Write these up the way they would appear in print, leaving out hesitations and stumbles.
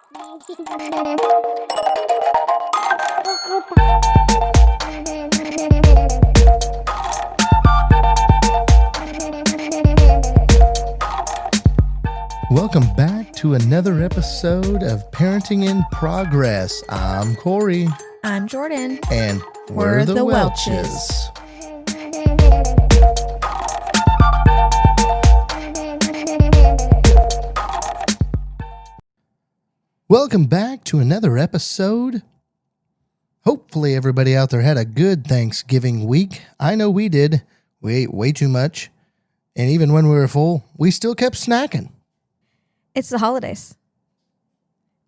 Welcome back to another episode of Parenting in Progress. I'm Corey. I'm Jordan. And we're the Welches. Welcome back to another episode. Hopefully everybody out there had a good Thanksgiving week. I know we did. We ate way too much. And even when we were full, we still kept snacking. It's the holidays.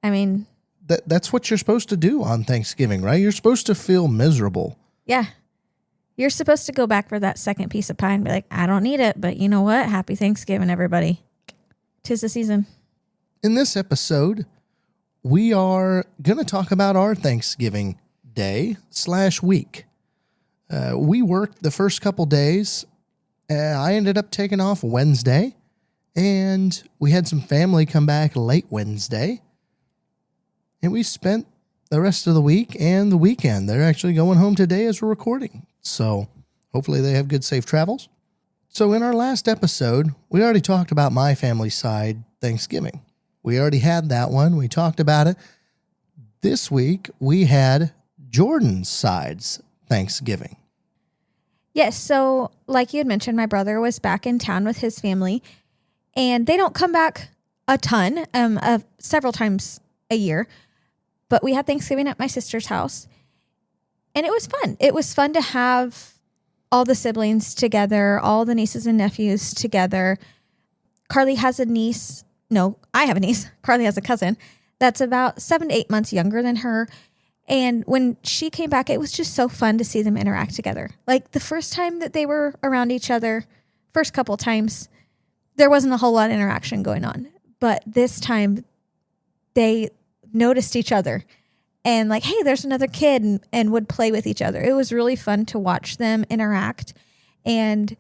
I mean... That's what you're supposed to do on Thanksgiving, right? You're supposed to feel miserable. Yeah. You're supposed to go back for that second piece of pie and be like, I don't need it, but you know what? Happy Thanksgiving, everybody. 'Tis the season. In this episode, we are going to talk about our Thanksgiving day/week. We worked the first couple days. I ended up taking off Wednesday, and we had some family come back late Wednesday. And we spent the rest of the week and the weekend. They're actually going home today as we're recording. So hopefully they have good, safe travels. So in our last episode, we already talked about my family side Thanksgiving. We already had that one. We talked about it. This week, we had Jordan's side's Thanksgiving. Yes, so like you had mentioned, my brother was back in town with his family. And they don't come back a ton, several times a year. But we had Thanksgiving at my sister's house, and it was fun. It was fun to have all the siblings together, all the nieces and nephews together. Karlee has a niece. No, I have a niece. Karlee has a cousin that's about 7 to 8 months younger than her. And when she came back, it was just so fun to see them interact together. Like the first time that they were around each other, first couple times, there wasn't a whole lot of interaction going on. But this time, they noticed each other and like, hey, there's another kid, and would play with each other. It was really fun to watch them interact and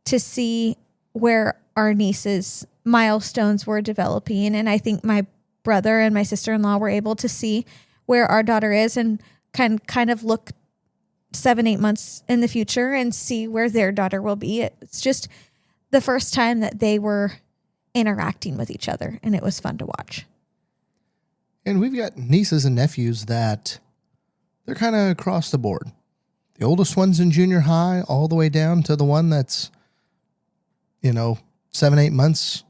to see where our niece's milestones were developing. And I think my brother and my sister-in-law were able to see where our daughter is and kind of look 7-8 months in the future and see where their daughter will be. It's just the first time that they were interacting with each other, and it was fun to watch. And we've got nieces and nephews that they're kind of across the board. The oldest one's in junior high, all the way down to the one that's, 7-8 months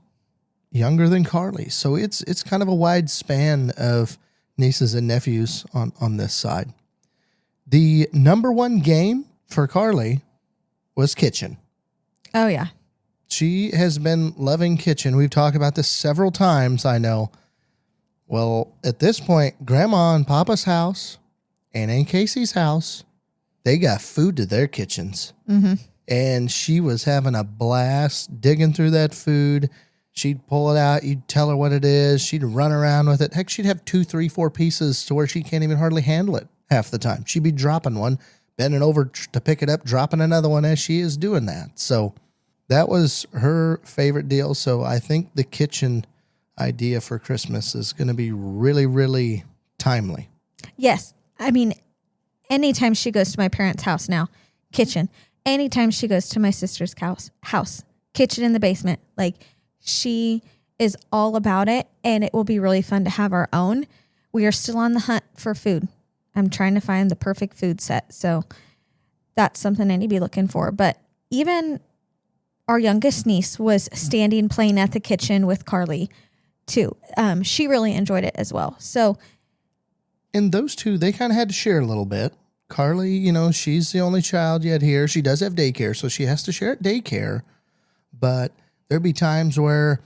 younger than Karlee. So it's kind of a wide span of nieces and nephews on this side. The number one game for Karlee was kitchen. Oh, yeah. She has been loving kitchen. We've talked about this several times, I know. Well, at this point, Grandma and Papa's house and Aunt Casey's house, they got food to their kitchens. Mm-hmm. And she was having a blast digging through that food. She'd pull it out. You'd tell her what it is. She'd run around with it. Heck, she'd have 2, 3, 4 pieces to where she can't even hardly handle it half the time. She'd be dropping one, bending over to pick it up, dropping another one as she is doing that. So that was her favorite deal. So I think the kitchen idea for Christmas is going to be really, really timely. Yes. I mean, anytime she goes to my parents' house now, kitchen. Anytime she goes to my sister's house, kitchen in the basement. Like, she is all about it, and it will be really fun to have our own. We are still on the hunt for food. I'm trying to find the perfect food set, so that's something I need to be looking for. But even our youngest niece was standing playing at the kitchen with Karlee too. She really enjoyed it as well. So, and those two, they kind of had to share a little bit. Karlee, she's the only child yet here. She does have daycare, so she has to share at daycare. But there'd be times where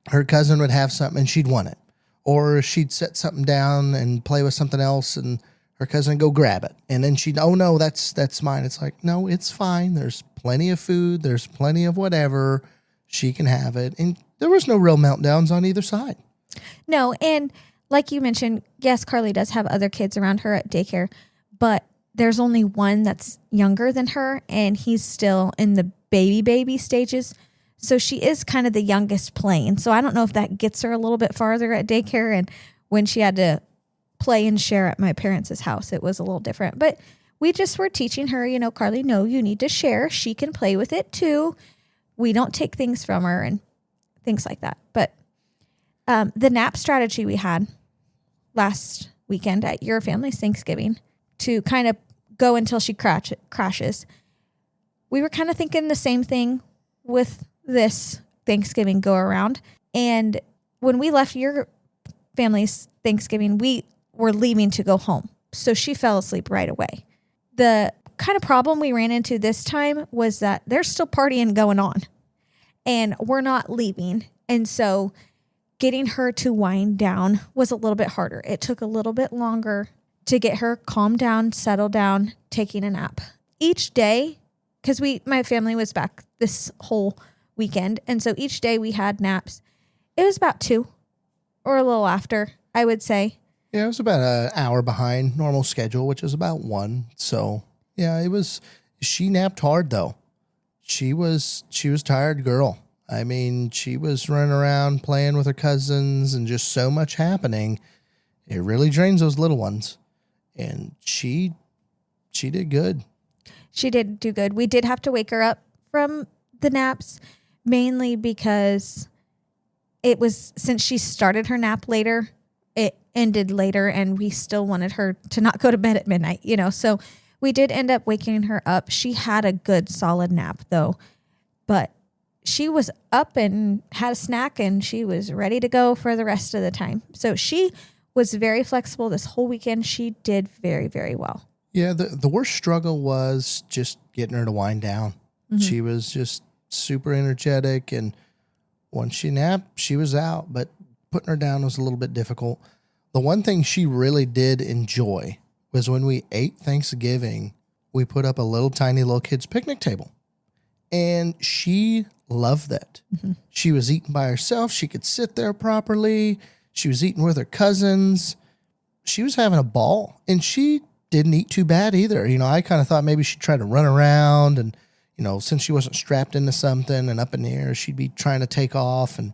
her cousin would have something and she'd want it. Or she'd set something down and play with something else, and her cousin would go grab it. And then she'd, oh no, that's mine. It's like, no, it's fine. There's plenty of food. There's plenty of whatever. She can have it. And there was no real meltdowns on either side. No, and like you mentioned, yes, Karlee does have other kids around her at daycare, but there's only one that's younger than her, and he's still in the baby stages. So she is kind of the youngest playing. So I don't know if that gets her a little bit farther at daycare and when she had to play and share at my parents' house, it was a little different. But we just were teaching her, Karlee, no, you need to share. She can play with it too. We don't take things from her and things like that. But the nap strategy we had last weekend at your family's Thanksgiving to kind of go until she crashes. We were kind of thinking the same thing with this Thanksgiving go around. And when we left your family's Thanksgiving, we were leaving to go home. So she fell asleep right away. The kind of problem we ran into this time was that there's still partying going on and we're not leaving. And so getting her to wind down was a little bit harder. It took a little bit longer to get her calmed down, settled down, taking a nap. Each day, because my family was back this whole weekend, and so each day we had naps. It was about 2 or a little after, I would say. Yeah, it was about an hour behind normal schedule, which is about 1. So, yeah, she napped hard, though. She was tired girl. I mean, she was running around playing with her cousins and just so much happening. It really drains those little ones. And she did good. She did do good. We did have to wake her up from the naps, mainly because since she started her nap later, it ended later, and we still wanted her to not go to bed at midnight, So we did end up waking her up. She had a good solid nap, though. But she was up and had a snack, and she was ready to go for the rest of the time. So she was very flexible this whole weekend. She did very, very well. Yeah, the worst struggle was just getting her to wind down. Mm-hmm. She was just super energetic, and once she napped, she was out, but putting her down was a little bit difficult. The one thing she really did enjoy was when we ate Thanksgiving, we put up a tiny little kid's picnic table, and she loved that. Mm-hmm. She was eating by herself. She could sit there properly. She was eating with her cousins. She was having a ball, and she didn't eat too bad either. I kind of thought maybe she'd try to run around and, since she wasn't strapped into something and up in the air, she'd be trying to take off. And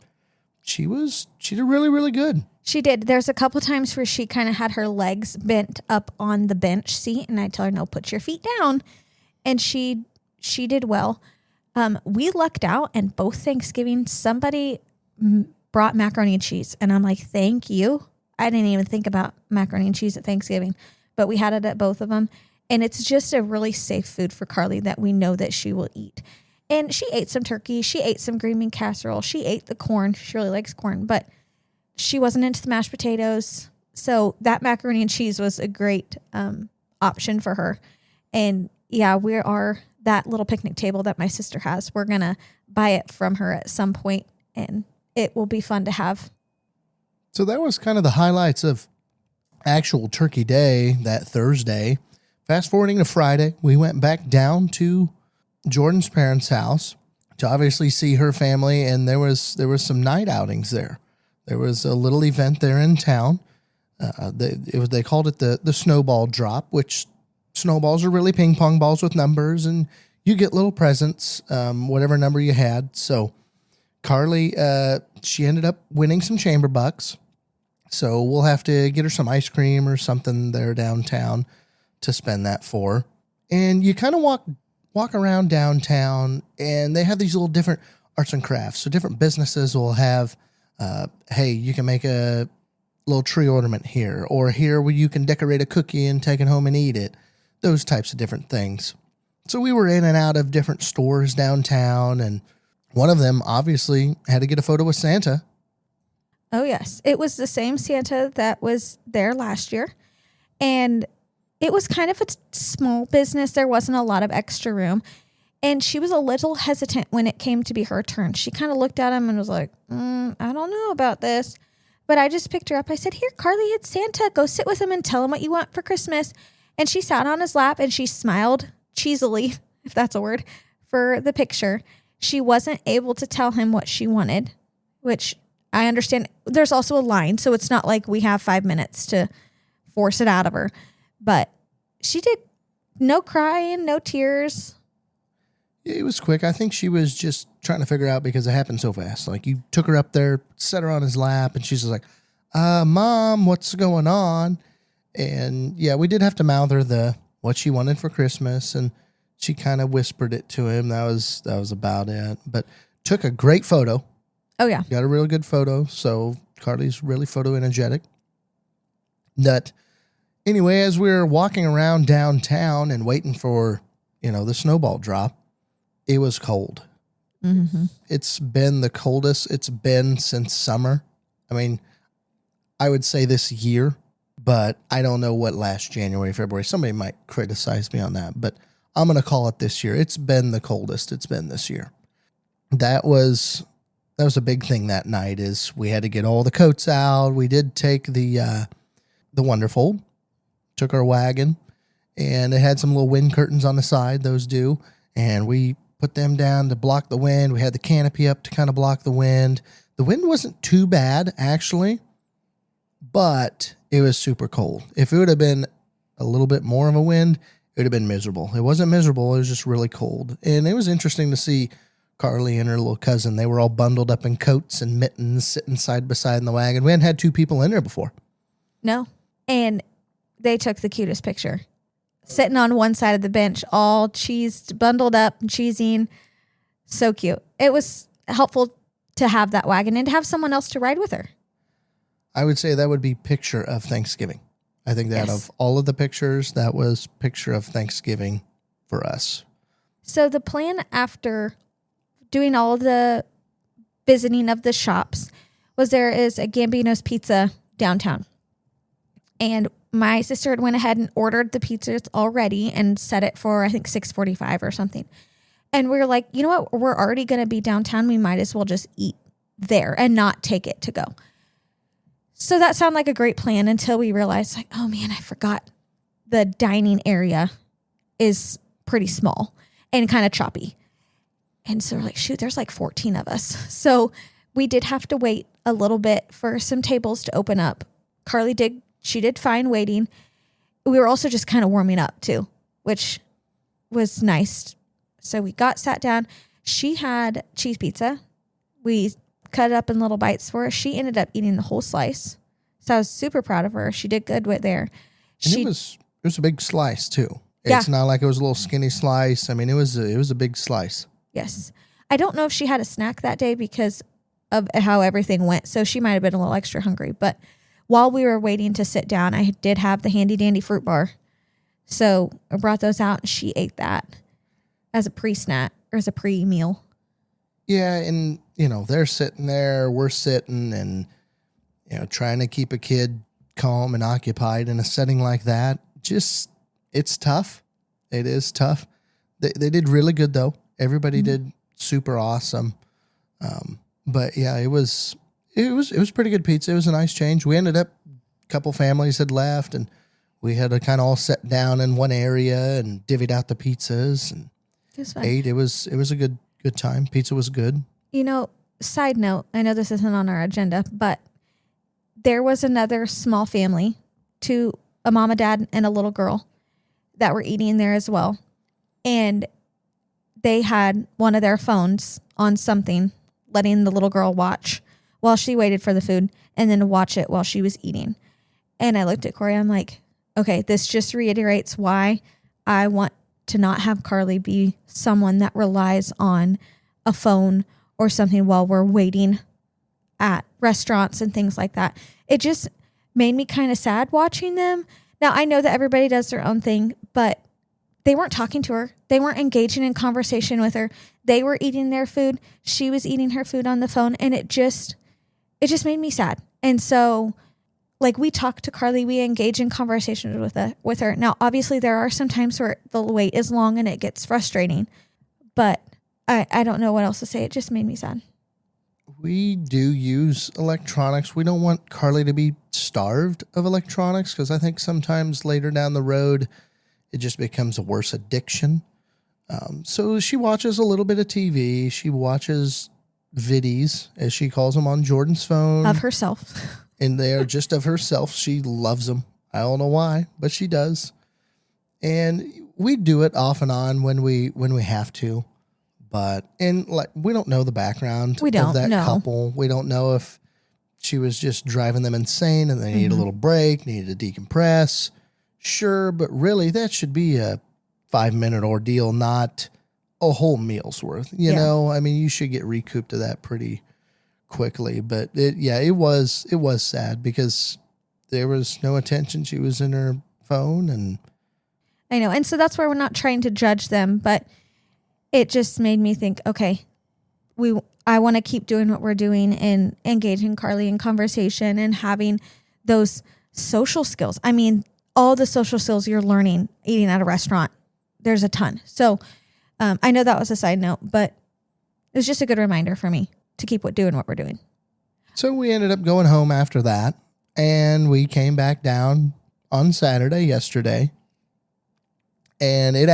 she did really, really good. She did. There's a couple times where she kind of had her legs bent up on the bench seat, and I tell her, no, put your feet down. And she did well. We lucked out, and both Thanksgiving, somebody brought macaroni and cheese. And I'm like, thank you. I didn't even think about macaroni and cheese at Thanksgiving, but we had it at both of them. And it's just a really safe food for Karlee that we know that she will eat. And she ate some turkey. She ate some green bean casserole. She ate the corn. She really likes corn, but she wasn't into the mashed potatoes. So that macaroni and cheese was a great option for her. And yeah, we are that little picnic table that my sister has. We're going to buy it from her at some point, and it will be fun to have. So that was kind of the highlights of actual Turkey Day that Thursday. Fast forwarding to Friday, we went back down to Jordan's parents' house to obviously see her family, and there was some night outings there. There was a little event there in town. They called it the Snowball Drop, which snowballs are really ping pong balls with numbers, and you get little presents, whatever number you had. So Karlee, she ended up winning some chamber bucks. So we'll have to get her some ice cream or something there downtown to spend that for. And you kind of walk around downtown, and they have these little different arts and crafts. So different businesses will have, hey, you can make a little tree ornament here, or here where you can decorate a cookie and take it home and eat it. Those types of different things. So we were in and out of different stores downtown, and one of them obviously had to get a photo with Santa. Oh, yes. It was the same Santa that was there last year. And it was kind of a small business. There wasn't a lot of extra room. And she was a little hesitant when it came to be her turn. She kind of looked at him and was like, I don't know about this. But I just picked her up. I said, here, Karlee, it's Santa. Go sit with him and tell him what you want for Christmas. And she sat on his lap and she smiled cheesily, if that's a word, for the picture. She wasn't able to tell him what she wanted, which I understand. There's also a line, so it's not like we have 5 minutes to force it out of her. But she did no crying, no tears. It was quick. I think she was just trying to figure out because it happened so fast. Like, you took her up there, set her on his lap, and she's just like, Mom, what's going on? And yeah, we did have to mouth her what she wanted for Christmas, and she kind of whispered it to him. That was about it. But took a great photo. Oh, yeah. Got a really good photo. So Karlee's really photo energetic. That anyway, as we were walking around downtown and waiting for, the snowball drop, it was cold. Mm-hmm. It's been the coldest it's been since summer. I mean, I would say this year, but I don't know what last January, February. Somebody might criticize me on that, but I'm going to call it this year. It's been the coldest it's been this year. That was a big thing that night is we had to get all the coats out. We did take the Wonderfold, took our wagon, and it had some little wind curtains on the side, those do, and we put them down to block the wind. We had the canopy up to kind of block the wind. The wind wasn't too bad, actually, but it was super cold. If it would have been a little bit more of a wind, it would have been miserable. It wasn't miserable. It was just really cold. And it was interesting to see Karlee and her little cousin. They were all bundled up in coats and mittens sitting side by side in the wagon. We hadn't had two people in there before. No. And they took the cutest picture. Sitting on one side of the bench, all cheesed, bundled up and cheesing. So cute. It was helpful to have that wagon and to have someone else to ride with her. I would say that would be picture of Thanksgiving. I think that of all of the pictures, that was picture of Thanksgiving for us. So the plan after doing all of the visiting of the shops was there is a Gambino's Pizza downtown. And my sister had went ahead and ordered the pizzas already and set it for, I think, 6:45 or something. And we were like, you know what? We're already going to be downtown. We might as well just eat there and not take it to go. So that sounded like a great plan until we realized, like, oh, man, I forgot the dining area is pretty small and kind of choppy. And so we're like, shoot, there's like 14 of us. So we did have to wait a little bit for some tables to open up. Karlee did fine waiting. We were also just kind of warming up too, which was nice. So we sat down. She had cheese pizza. We cut it up in little bites for her. She ended up eating the whole slice. So I was super proud of her. She did good with there. And it was a big slice too. It's not like it was a little skinny slice. I mean, it was a big slice. Yes. I don't know if she had a snack that day because of how everything went. So she might have been a little extra hungry. But while we were waiting to sit down, I did have the handy dandy fruit bar. So I brought those out and she ate that as a pre-snack or as a pre-meal. Yeah. And, they're sitting there, we're sitting and, trying to keep a kid calm and occupied in a setting like that. Just, it's tough. It is tough. They did really good though. Everybody did super awesome. But yeah, it was pretty good pizza. It was a nice change. We ended up, a couple families had left and we had to kind of all sit down in one area and divvied out the pizzas and ate. It was a good time. Pizza was good. Side note, I know this isn't on our agenda, but there was another small family, a mom, a dad, and a little girl that were eating there as well. And they had one of their phones on something, letting the little girl watch while she waited for the food and then watch it while she was eating. And I looked at Corey, I'm like, okay, this just reiterates why I want to not have Karlee be someone that relies on a phone or something while we're waiting at restaurants and things like that. It just made me kind of sad watching them. Now, I know that everybody does their own thing, but they weren't talking to her. They weren't engaging in conversation with her. They were eating their food. She was eating her food on the phone, and it just made me sad. And so, like, we talk to Karlee, we engage in conversations with her. Now, obviously, there are some times where the wait is long and it gets frustrating, but I don't know what else to say. It just made me sad. We do use electronics. We don't want Karlee to be starved of electronics because I think sometimes later down the road, it just becomes a worse addiction. So she watches a little bit of TV. She watches viddies, as she calls them, on Jordan's phone. Of herself. And they are just of herself. She loves them. I don't know why, but she does. And we do it off and on when we have to. But we don't know the background of that couple. We don't know if she was just driving them insane and they needed a little break, needed to decompress. Sure, but really that should be a 5-minute ordeal, not a whole meal's worth. You know, I mean, you should get recouped to that pretty quickly. But it was sad because there was no attention. She was in her phone, and I know. And so that's why we're not trying to judge them, but it just made me think, okay, I want to keep doing what we're doing and engaging Karlee in conversation and having those social skills. I mean, all the social skills you're learning eating at a restaurant, there's a ton. So I know that was a side note, but it was just a good reminder for me to keep doing what we're doing. So we ended up going home after that, and we came back down on Saturday, yesterday. And it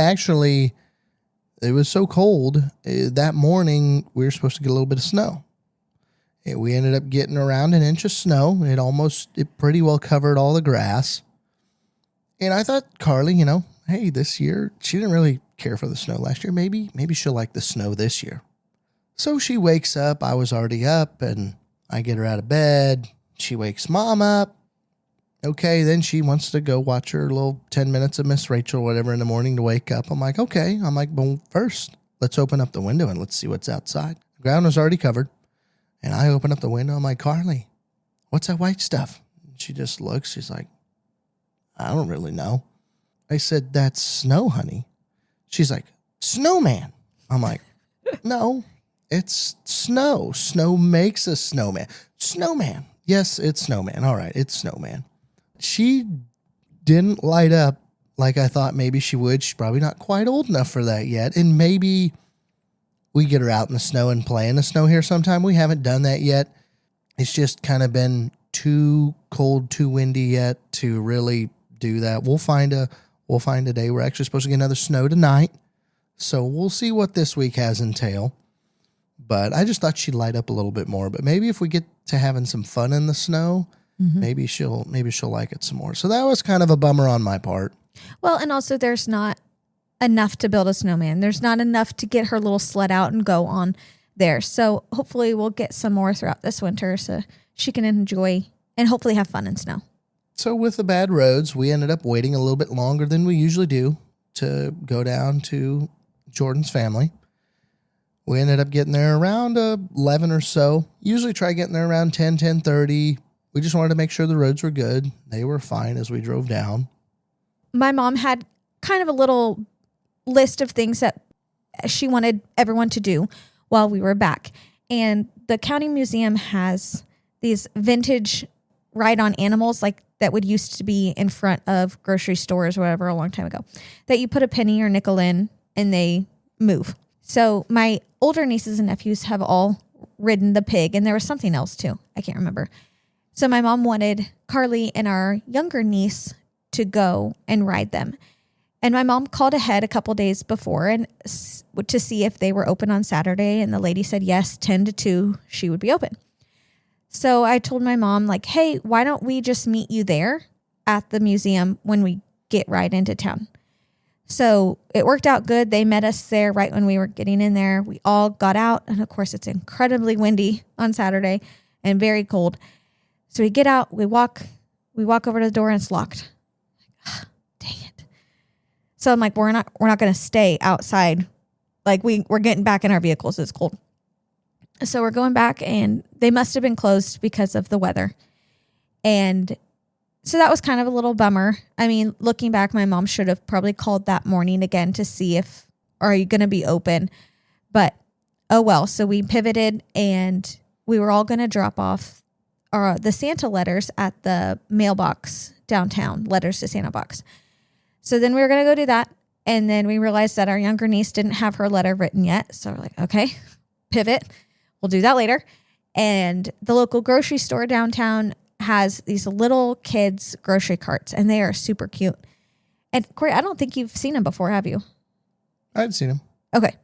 was so cold that morning we were supposed to get a little bit of snow. And we ended up getting around an inch of snow. It pretty well covered all the grass. And I thought, Karlee, you know, hey, this year, she didn't really care for the snow last year. Maybe she'll like the snow this year. So she wakes up. I was already up, and I get her out of bed. She wakes Mom up. Okay, then she wants to go watch her little 10 minutes of Miss Rachel or whatever in the morning to wake up. I'm like, okay. I'm like, well, first, let's open up the window and let's see what's outside. The ground was already covered. And I open up the window. I'm like, Karlee, what's that white stuff? And she just looks. She's like, I don't really know. I said, that's snow, honey. She's like, snowman. I'm like, no, it's snow. Snow makes a snowman. Snowman. Yes, it's snowman. All right, it's snowman. She didn't light up like I thought maybe she would. She's probably not quite old enough for that yet. And maybe we get her out in the snow and play in the snow here sometime. We haven't done that yet. It's just kind of been too cold, too windy yet to really do that. We'll find a day. We're actually supposed to get another snow tonight. So we'll see what this week has entail. But I just thought she'd light up a little bit more. But maybe if we get to having some fun in the snow, maybe she'll like it some more. So that was kind of a bummer on my part. Well, and also there's not enough to build a snowman. There's not enough to get her little sled out and go on there. So hopefully we'll get some more throughout this winter so she can enjoy and hopefully have fun in snow. So with the bad roads, we ended up waiting a little bit longer than we usually do to go down to Jordan's family. We ended up getting there around 11 or so. Usually try getting there around 10, 10:30. We just wanted to make sure the roads were good. They were fine as we drove down. My mom had kind of a little list of things that she wanted everyone to do while we were back. And the county museum has these vintage ride-on animals like that would used to be in front of grocery stores or whatever a long time ago that you put a penny or nickel in and they move. So my older nieces and nephews have all ridden the pig, and there was something else too. I can't remember. So my mom wanted Karlee and our younger niece to go and ride them. And my mom called ahead a couple days before and to see if they were open on Saturday. And the lady said, yes, 10 to 2, she would be open. So I told my mom, like, hey, why don't we just meet you there at the museum when we get right into town? So it worked out good. They met us there right when we were getting in there. We all got out. And of course, it's incredibly windy on Saturday and very cold. So we get out, we walk over to the door and it's locked. Dang it. So I'm like, we're not going to stay outside. Like we're getting back in our vehicles. It's cold. So we're going back and they must have been closed because of the weather. And so that was kind of a little bummer. I mean, looking back, my mom should have probably called that morning again to see if, are you going to be open? But, oh well. So we pivoted and we were all going to drop off the Santa letters at the mailbox downtown, letters to Santa box. So then we were going to go do that. And then we realized that our younger niece didn't have her letter written yet. So we're like, okay, pivot. We'll do that later. And the local grocery store downtown has these little kids grocery carts, and they are super cute. And Corey, I don't think you've seen them before, have you? I'd seen them. Okay.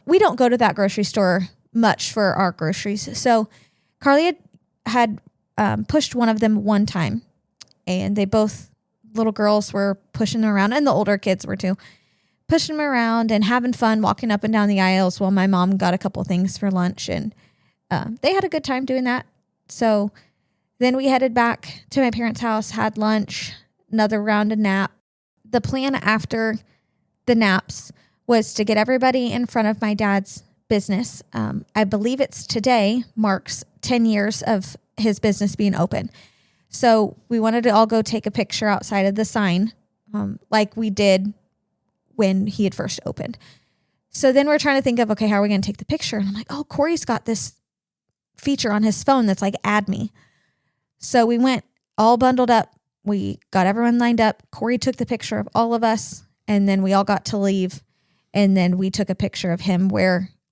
We don't go to that grocery store much for our groceries. So Karlee had pushed one of them one time, and they both, little girls were pushing them around, and the older kids were too, pushing them around and having fun walking up and down the aisles while my mom got a couple things for lunch, and they had a good time doing that. So Then we headed back to my parents' house, had lunch, another round of nap. The plan after the naps was to get everybody in front of my dad's business. I believe it's today marks 10 years of his business being open. So we wanted to all go take a picture outside of the sign, like we did when he had first opened. So then we're trying to think of, okay, how are we going to take the picture? And I'm like, oh, Corey's got this feature on his phone that's like, add me. So we went all bundled up. We got everyone lined up. Corey took the picture of all of us, and then we all got to leave. And then we took a picture of him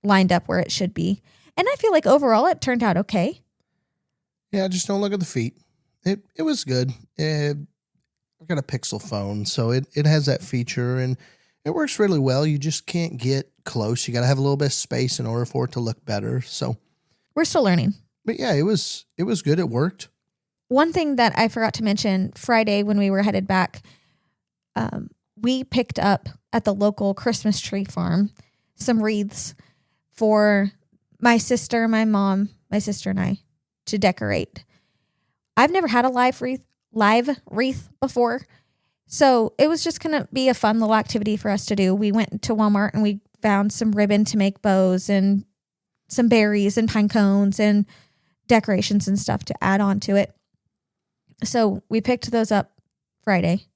lined up where it should be. And I feel like overall it turned out okay. Yeah, just don't look at the feet. It was good. I've got a Pixel phone, so it has that feature, and it works really well. You just can't get close. You got to have a little bit of space in order for it to look better. So we're still learning. But yeah, it was good. It worked. One thing that I forgot to mention, Friday when we were headed back, we picked up at the local Christmas tree farm some wreaths for my sister, my mom, my sister, and I to decorate. I've never had a live wreath before, so it was just going to be a fun little activity for us to do. We went to Walmart and we found some ribbon to make bows and some berries and pine cones and decorations and stuff to add on to it. So we picked those up Friday.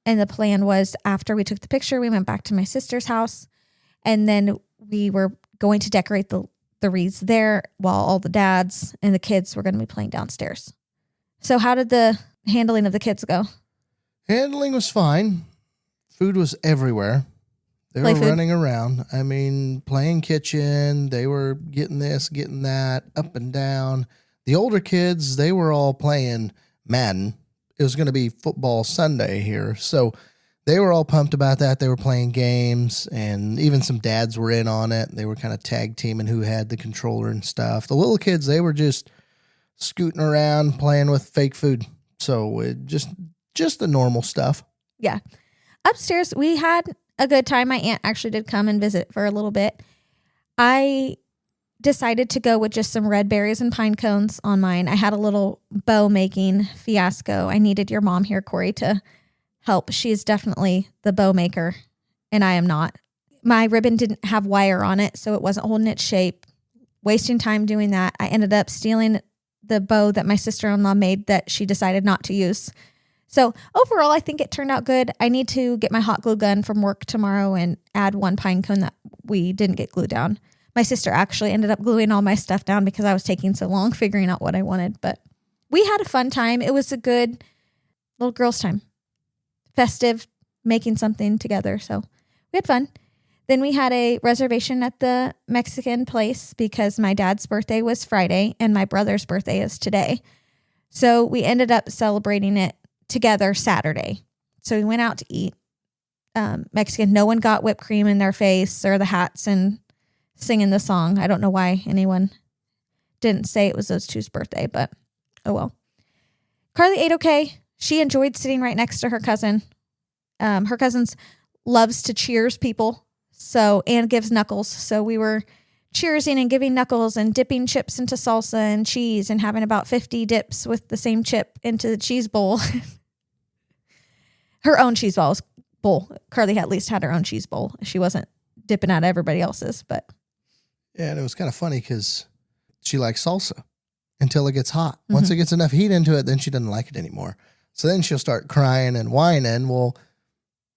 And the plan was after we took the picture, we went back to my sister's house. And then we were going to decorate the wreaths there while all the dads and the kids were going to be playing downstairs. So how did the handling of the kids go? Handling was fine. Food was everywhere. They were running around. I mean, playing kitchen. They were getting this, getting that, up and down. The older kids, they were all playing Madden. It was going to be football Sunday here. So they were all pumped about that. They were playing games, and even some dads were in on it. They were kind of tag teaming who had the controller and stuff. The little kids, they were just scooting around playing with fake food. So just the normal stuff. Yeah. Upstairs, we had a good time. My aunt actually did come and visit for a little bit. I decided to go with just some red berries and pine cones on mine. I had a little bow making fiasco. I needed your mom here, Corey, to help. She is definitely the bow maker, and I am not. My ribbon didn't have wire on it, so it wasn't holding its shape. Wasting time doing that. I ended up stealing the bow that my sister-in-law made that she decided not to use. So overall, I think it turned out good. I need to get my hot glue gun from work tomorrow and add one pine cone that we didn't get glued down. My sister actually ended up gluing all my stuff down because I was taking so long figuring out what I wanted. But we had a fun time. It was a good little girls' time. Festive, making something together. So we had fun. Then we had a reservation at the Mexican place because my dad's birthday was Friday and my brother's birthday is today. So we ended up celebrating it together Saturday. So we went out to eat Mexican. No one got whipped cream in their face or the hats and singing the song. I don't know why anyone didn't say it was those two's birthday, but oh well. Karlee ate okay. She enjoyed sitting right next to her cousin. Her cousin's loves to cheers people, and gives knuckles. So we were cheersing and giving knuckles and dipping chips into salsa and cheese and having about 50 dips with the same chip into the cheese bowl. Her own cheese bowl. Karlee at least had her own cheese bowl. She wasn't dipping out everybody else's, but. Yeah, and it was kind of funny because she likes salsa until it gets hot. Once it gets enough heat into it, then she doesn't like it anymore. So then she'll start crying and whining. Well,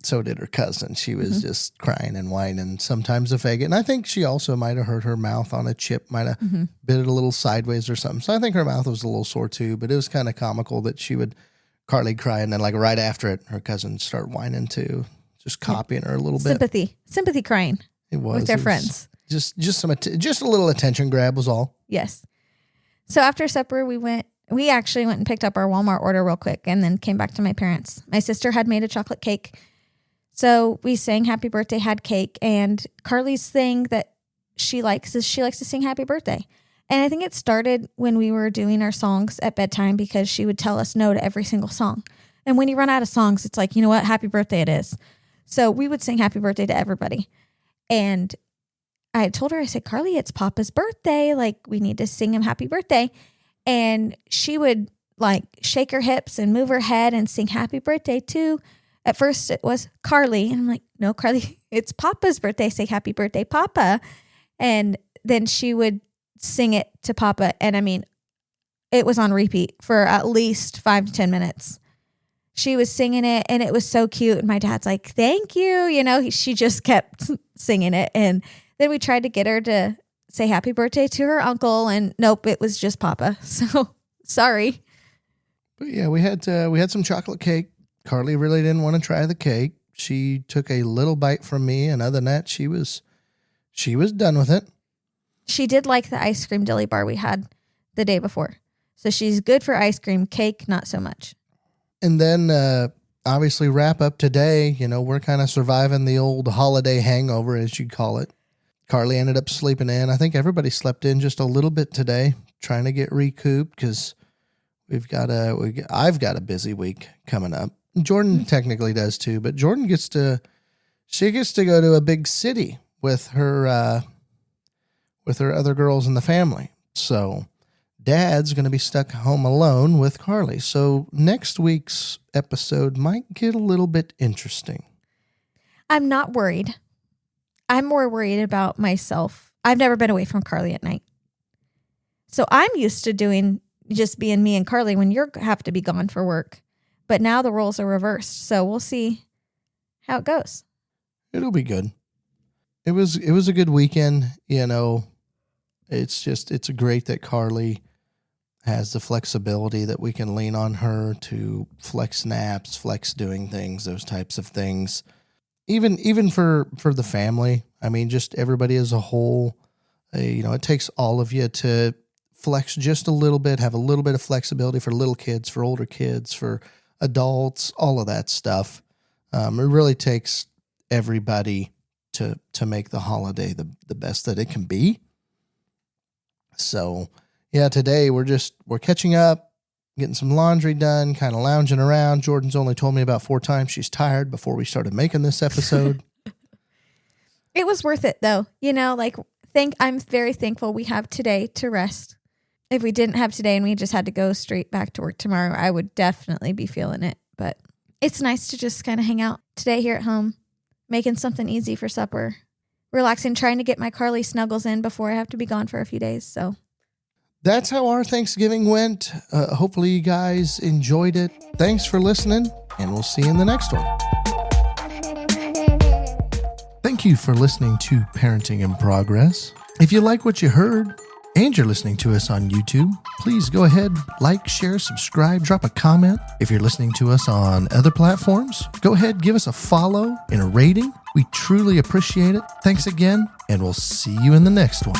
so did her cousin. She was just crying and whining, sometimes a faggot. And I think she also might have hurt her mouth on a chip, might have bit it a little sideways or something. So I think her mouth was a little sore too, but it was kind of comical that Karlee cry, and then like right after it, her cousin start whining too, just copying her a little bit. Sympathy crying. It was. With their friends. Just a little attention grab was all. Yes. So after supper, we actually went and picked up our Walmart order real quick and then came back to my parents. My sister had made a chocolate cake. So we sang happy birthday, had cake, and Karlee's thing that she likes is she likes to sing happy birthday. And I think it started when we were doing our songs at bedtime because she would tell us no to every single song. And when you run out of songs, it's like, you know what? Happy birthday it is. So we would sing happy birthday to everybody. And I told her, I said, Karlee, it's Papa's birthday. Like, we need to sing him happy birthday. And she would like shake her hips and move her head and sing happy birthday to. At first it was Karlee. And I'm like, no, Karlee, it's Papa's birthday. Say happy birthday, Papa. And then she would sing it to Papa. And I mean, it was on repeat for at least 5 to 10 minutes. She was singing it and it was so cute. And my dad's like, thank you. You know, she just kept singing it. And then we tried to get her to say happy birthday to her uncle. And nope, it was just Papa. So sorry. But yeah, we had some chocolate cake. Karlee really didn't want to try the cake. She took a little bite from me. And other than that, she was done with it. She did like the ice cream dilly bar we had the day before. So she's good for ice cream. Cake, not so much. And then obviously wrap up today. You know, we're kind of surviving the old holiday hangover, as you call it. Karlee ended up sleeping in. I think everybody slept in just a little bit today, trying to get recouped because I've got a busy week coming up. Jordan technically does too, but Jordan gets to go to a big city with her other girls in the family. So Dad's going to be stuck home alone with Karlee. So next week's episode might get a little bit interesting. I'm not worried. I'm more worried about myself. I've never been away from Karlee at night. So I'm used to doing just being me and Karlee when you have to be gone for work. But now the roles are reversed. So we'll see how it goes. It'll be good. It was a good weekend. You know, it's great that Karlee has the flexibility that we can lean on her to flex naps, flex doing things, those types of things. Even for the family. I mean, just everybody as a whole, you know, it takes all of you to flex just a little bit, have a little bit of flexibility for little kids, for older kids, for adults, all of that stuff. It really takes everybody to make the holiday the best that it can be. So yeah, today we're catching up, getting some laundry done, kind of lounging around. Jordan's only told me about 4 times she's tired before we started making this episode. It was worth it though. You know, like I'm very thankful we have today to rest. If we didn't have today and we just had to go straight back to work tomorrow, I would definitely be feeling it. But it's nice to just kind of hang out today here at home, making something easy for supper, relaxing, trying to get my Karlee snuggles in before I have to be gone for a few days. So that's how our Thanksgiving went. Hopefully you guys enjoyed it. Thanks for listening, and we'll see you in the next one. Thank you for listening to Parenting in Progress. If you like what you heard and you're listening to us on YouTube, please go ahead, like, share, subscribe, drop a comment. If you're listening to us on other platforms, go ahead, give us a follow and a rating. We truly appreciate it. Thanks again, and we'll see you in the next one.